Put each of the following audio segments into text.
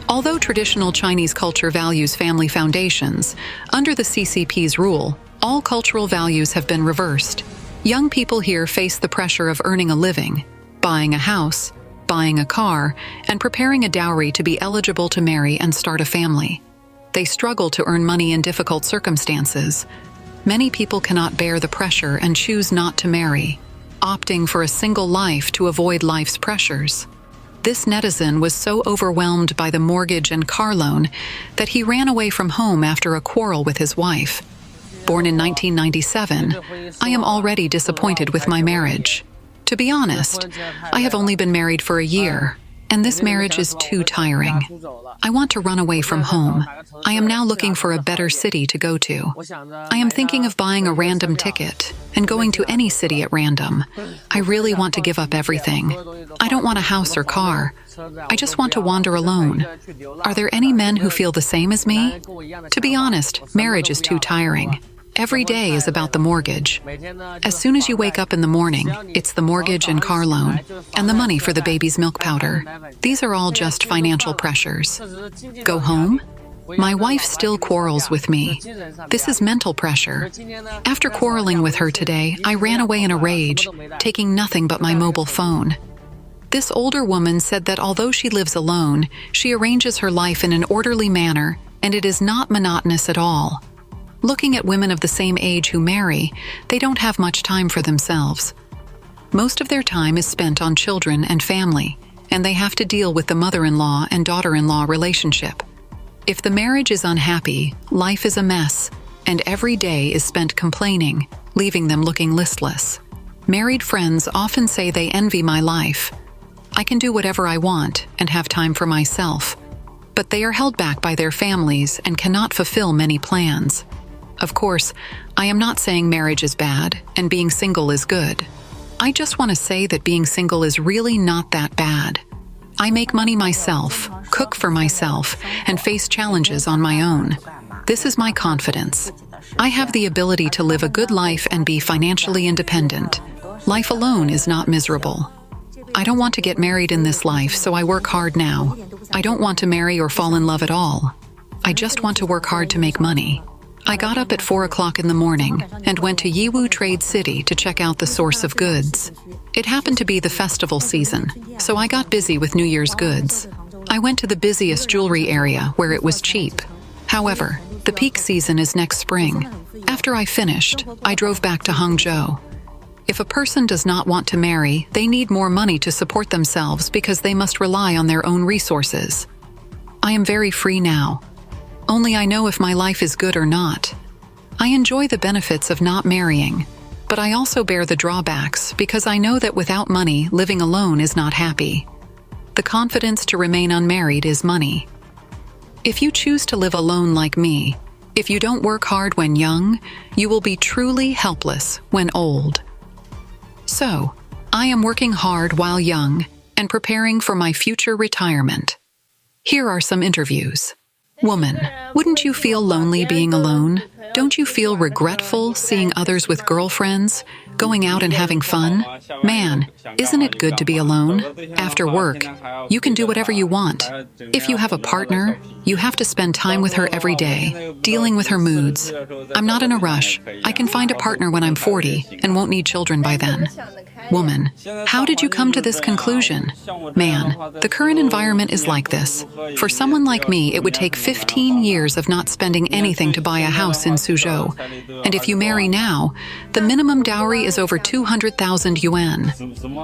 Although traditional Chinese culture values family foundations, under the CCP's rule, all cultural values have been reversed. Young people here face the pressure of earning a living, buying a house, buying a car, and preparing a dowry to be eligible to marry and start a family. They struggle to earn money in difficult circumstances. Many people cannot bear the pressure and choose not to marry, opting for a single life to avoid life's pressures. This netizen was so overwhelmed by the mortgage and car loan that he ran away from home after a quarrel with his wife. Born in 1997, I am already disappointed with my marriage. To be honest, I have only been married for a year, and this marriage is too tiring. I want to run away from home. I am now looking for a better city to go to. I am thinking of buying a random ticket and going to any city at random. I really want to give up everything. I don't want a house or car. I just want to wander alone. Are there any men who feel the same as me? To be honest, marriage is too tiring. Every day is about the mortgage. As soon as you wake up in the morning, it's the mortgage and car loan, and the money for the baby's milk powder. These are all just financial pressures. Go home? My wife still quarrels with me. This is mental pressure. After quarreling with her today, I ran away in a rage, taking nothing but my mobile phone. This older woman said that although she lives alone, she arranges her life in an orderly manner, and it is not monotonous at all. Looking at women of the same age who marry, they don't have much time for themselves. Most of their time is spent on children and family, and they have to deal with the mother-in-law and daughter-in-law relationship. If the marriage is unhappy, life is a mess, and every day is spent complaining, leaving them looking listless. Married friends often say they envy my life. I can do whatever I want and have time for myself, but they are held back by their families and cannot fulfill many plans. Of course, I am not saying marriage is bad and being single is good. I just want to say that being single is really not that bad. I make money myself, cook for myself, and face challenges on my own. This is my confidence. I have the ability to live a good life and be financially independent. Life alone is not miserable. I don't want to get married in this life, so I work hard now. I don't want to marry or fall in love at all. I just want to work hard to make money. I got up at 4 o'clock in the morning and went to Yiwu Trade City to check out the source of goods. It happened to be the festival season, so I got busy with New Year's goods. I went to the busiest jewelry area where it was cheap. However, the peak season is next spring. After I finished, I drove back to Hangzhou. If a person does not want to marry, they need more money to support themselves because they must rely on their own resources. I am very free now. Only I know if my life is good or not. I enjoy the benefits of not marrying, but I also bear the drawbacks because I know that without money, living alone is not happy. The confidence to remain unmarried is money. If you choose to live alone like me, if you don't work hard when young, you will be truly helpless when old. So, I am working hard while young and preparing for my future retirement. Here are some interviews. Woman, wouldn't you feel lonely being alone? Don't you feel regretful seeing others with girlfriends, going out and having fun? Man, isn't it good to be alone? After work, you can do whatever you want. If you have a partner, you have to spend time with her every day, dealing with her moods. I'm not in a rush. I can find a partner when I'm 40 and won't need children by then. Woman, how did you come to this conclusion? Man, the current environment is like this. For someone like me, it would take 15 years of not spending anything to buy a house in Suzhou. And if you marry now, the minimum dowry is over 200,000 yuan.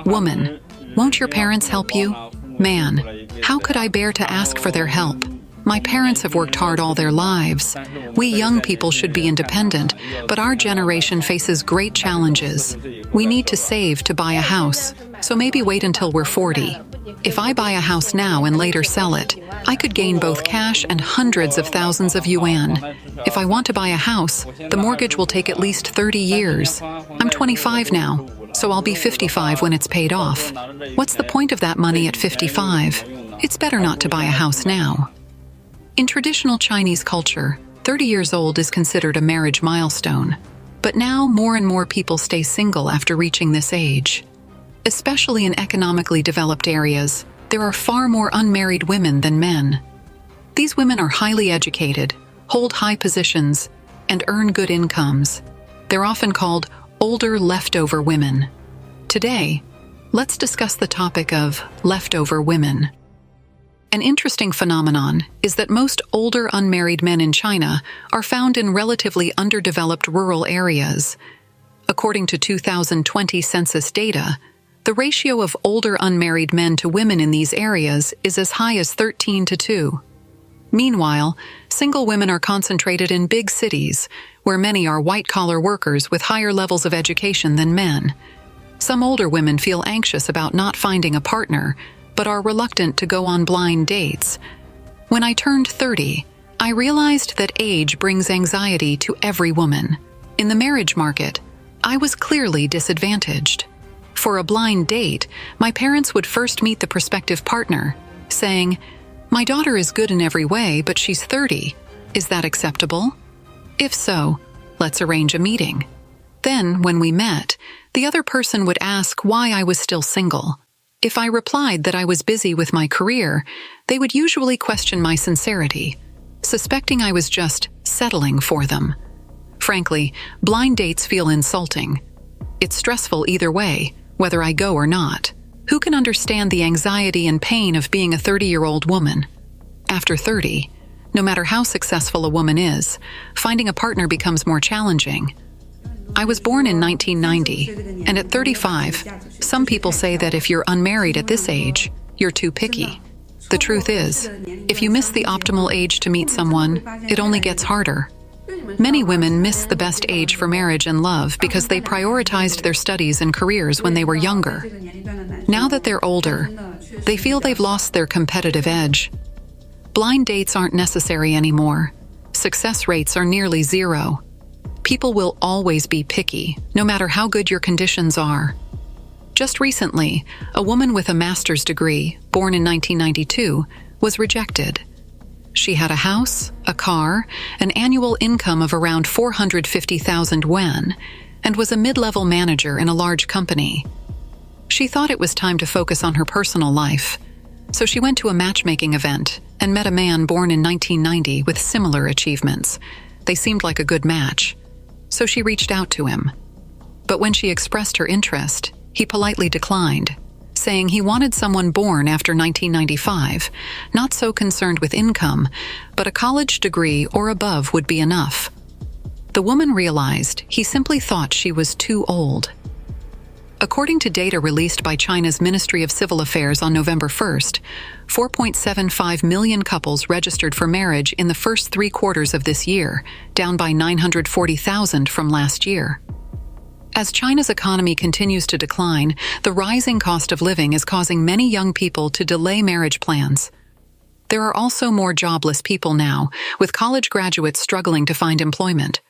Woman, won't your parents help you? Man, how could I bear to ask for their help? My parents have worked hard all their lives. We young people should be independent, but our generation faces great challenges. We need to save to buy a house, so maybe wait until we're 40. If I buy a house now and later sell it, I could gain both cash and hundreds of thousands of yuan. If I want to buy a house, the mortgage will take at least 30 years. I'm 25 now, so I'll be 55 when it's paid off. What's the point of that money at 55? It's better not to buy a house now. In traditional Chinese culture, 30 years old is considered a marriage milestone. But now more and more people stay single after reaching this age. Especially in economically developed areas, there are far more unmarried women than men. These women are highly educated, hold high positions, and earn good incomes. They're often called older leftover women. Today, let's discuss the topic of leftover women. An interesting phenomenon is that most older unmarried men in China are found in relatively underdeveloped rural areas. According to 2020 census data, the ratio of older unmarried men to women in these areas is as high as 13:2. Meanwhile, single women are concentrated in big cities, where many are white-collar workers with higher levels of education than men. Some older women feel anxious about not finding a partner, but are reluctant to go on blind dates. When I turned 30, I realized that age brings anxiety to every woman. In the marriage market, I was clearly disadvantaged. For a blind date, my parents would first meet the prospective partner, saying, "My daughter is good in every way, but she's 30. Is that acceptable? If so, let's arrange a meeting." Then, when we met, the other person would ask why I was still single. If I replied that I was busy with my career, they would usually question my sincerity, suspecting I was just settling for them. Frankly, blind dates feel insulting. It's stressful either way, whether I go or not. Who can understand the anxiety and pain of being a 30-year-old woman? After 30, no matter how successful a woman is, finding a partner becomes more challenging. I was born in 1990, and at 35, some people say that if you're unmarried at this age, you're too picky. The truth is, if you miss the optimal age to meet someone, it only gets harder. Many women miss the best age for marriage and love because they prioritized their studies and careers when they were younger. Now that they're older, they feel they've lost their competitive edge. Blind dates aren't necessary anymore. Success rates are nearly zero. People will always be picky, no matter how good your conditions are. Just recently, a woman with a master's degree, born in 1992, was rejected. She had a house, a car, an annual income of around 450,000 yuan, and was a mid-level manager in a large company. She thought it was time to focus on her personal life, so she went to a matchmaking event and met a man born in 1990 with similar achievements. They seemed like a good match, so she reached out to him. But when she expressed her interest, he politely declined, saying he wanted someone born after 1995, not so concerned with income, but a college degree or above would be enough. The woman realized he simply thought she was too old. According to data released by China's Ministry of Civil Affairs on November 1st, 4.75 million couples registered for marriage in the first 3 quarters of this year, down by 940,000 from last year. As China's economy continues to decline, the rising cost of living is causing many young people to delay marriage plans. There are also more jobless people now, with college graduates struggling to find employment.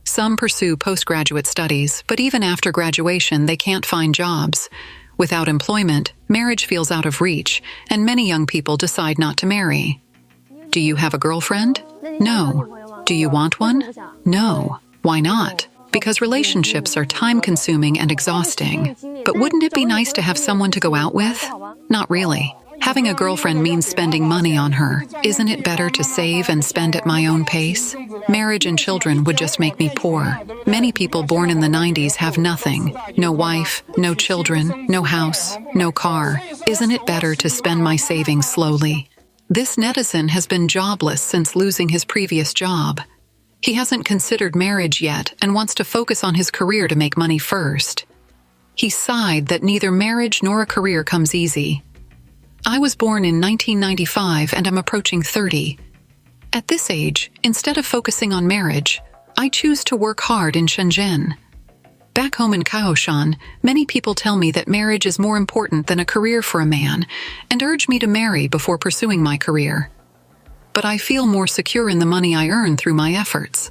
Some pursue postgraduate studies, but even after graduation, they can't find jobs. Without employment, marriage feels out of reach, and many young people decide not to marry. Do you have a girlfriend? No. Do you want one? No. Why not? Because relationships are time-consuming and exhausting. But wouldn't it be nice to have someone to go out with? Not really. Having a girlfriend means spending money on her. Isn't it better to save and spend at my own pace? Marriage and children would just make me poor. Many people born in the 90s have nothing. No wife, no children, no house, no car. Isn't it better to spend my savings slowly? This netizen has been jobless since losing his previous job. He hasn't considered marriage yet and wants to focus on his career to make money first. He sighed that neither marriage nor a career comes easy. I was born in 1995 and I'm approaching 30. At this age, instead of focusing on marriage, I choose to work hard in Shenzhen. Back home in Kaohsiung, many people tell me that marriage is more important than a career for a man and urge me to marry before pursuing my career. But I feel more secure in the money I earn through my efforts.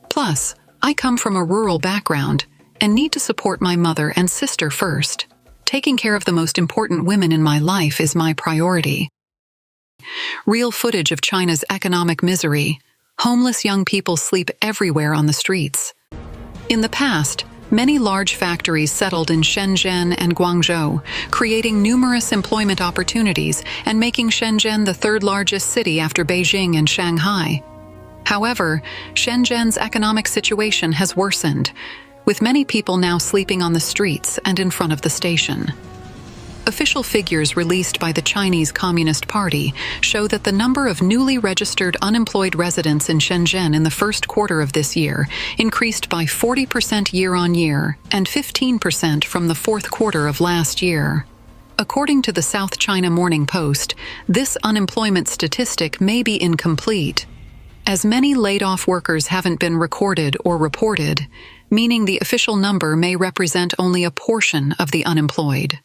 Plus, I come from a rural background and need to support my mother and sister first. Taking care of the most important women in my life is my priority. Real footage of China's economic misery. Homeless young people sleep everywhere on the streets. In the past, Many large factories settled in Shenzhen and Guangzhou, creating numerous employment opportunities and making Shenzhen the third largest city after Beijing and Shanghai. However, Shenzhen's economic situation has worsened, with many people now sleeping on the streets and in front of the station. Official figures released by the Chinese Communist Party show that the number of newly registered unemployed residents in Shenzhen in the first quarter of this year increased by 40% year-on-year and 15% from the fourth quarter of last year. According to the South China Morning Post, this unemployment statistic may be incomplete, as many laid-off workers haven't been recorded or reported, meaning the official number may represent only a portion of the unemployed.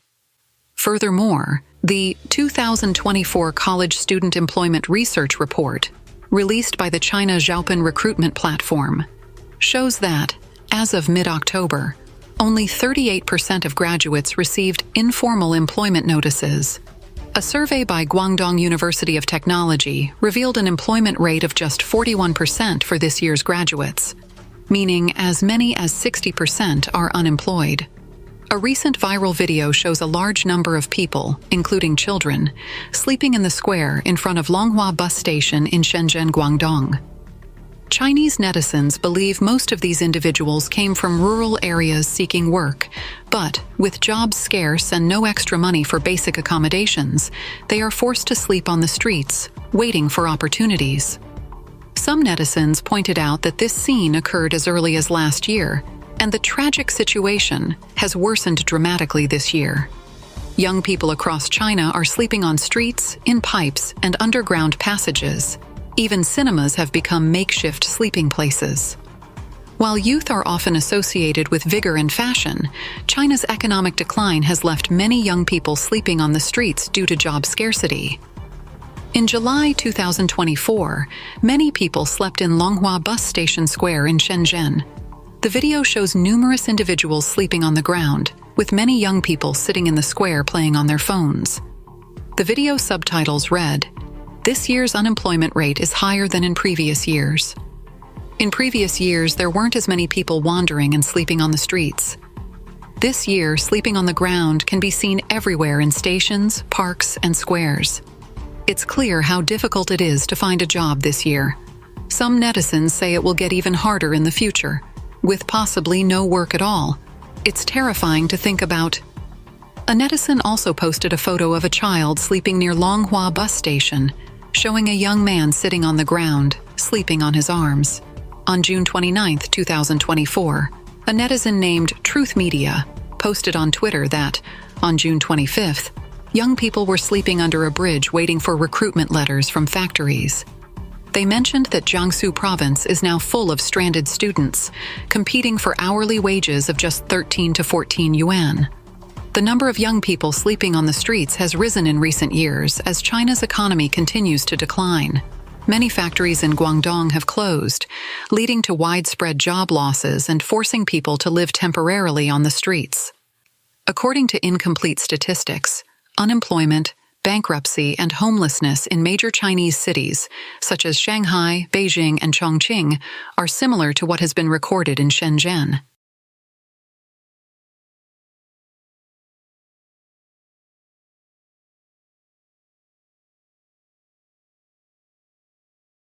Furthermore, the 2024 College Student Employment Research Report, released by the China Xiaopan recruitment platform, shows that, as of mid-October, only 38% of graduates received informal employment notices. A survey by Guangdong University of Technology revealed an employment rate of just 41% for this year's graduates, meaning as many as 60% are unemployed. A recent viral video shows a large number of people, including children, sleeping in the square in front of Longhua bus station in Shenzhen, Guangdong. Chinese netizens believe most of these individuals came from rural areas seeking work, but with jobs scarce and no extra money for basic accommodations, they are forced to sleep on the streets, waiting for opportunities. Some netizens pointed out that this scene occurred as early as last year, and the tragic situation has worsened dramatically this year. Young people across China are sleeping on streets, in pipes, and underground passages. Even cinemas have become makeshift sleeping places. While youth are often associated with vigor and fashion, China's economic decline has left many young people sleeping on the streets due to job scarcity. In July 2024, many people slept in Longhua bus station square in Shenzhen. The video shows numerous individuals sleeping on the ground, with many young people sitting in the square playing on their phones. The video subtitles read, "This year's unemployment rate is higher than in previous years." In previous years, there weren't as many people wandering and sleeping on the streets. This year, sleeping on the ground can be seen everywhere in stations, parks, and squares. It's clear how difficult it is to find a job this year. Some netizens say it will get even harder in the future, with possibly no work at all. It's terrifying to think about. A netizen also posted a photo of a child sleeping near Longhua bus station, showing a young man sitting on the ground, sleeping on his arms. On June 29, 2024, a netizen named Truth Media posted on Twitter that, on June 25th, young people were sleeping under a bridge waiting for recruitment letters from factories. They mentioned that Jiangsu province is now full of stranded students, competing for hourly wages of just 13 to 14 yuan. The number of young people sleeping on the streets has risen in recent years as China's economy continues to decline. Many factories in Guangdong have closed, leading to widespread job losses and forcing people to live temporarily on the streets. According to incomplete statistics, unemployment, bankruptcy, and homelessness in major Chinese cities, such as Shanghai, Beijing, and Chongqing, are similar to what has been recorded in Shenzhen.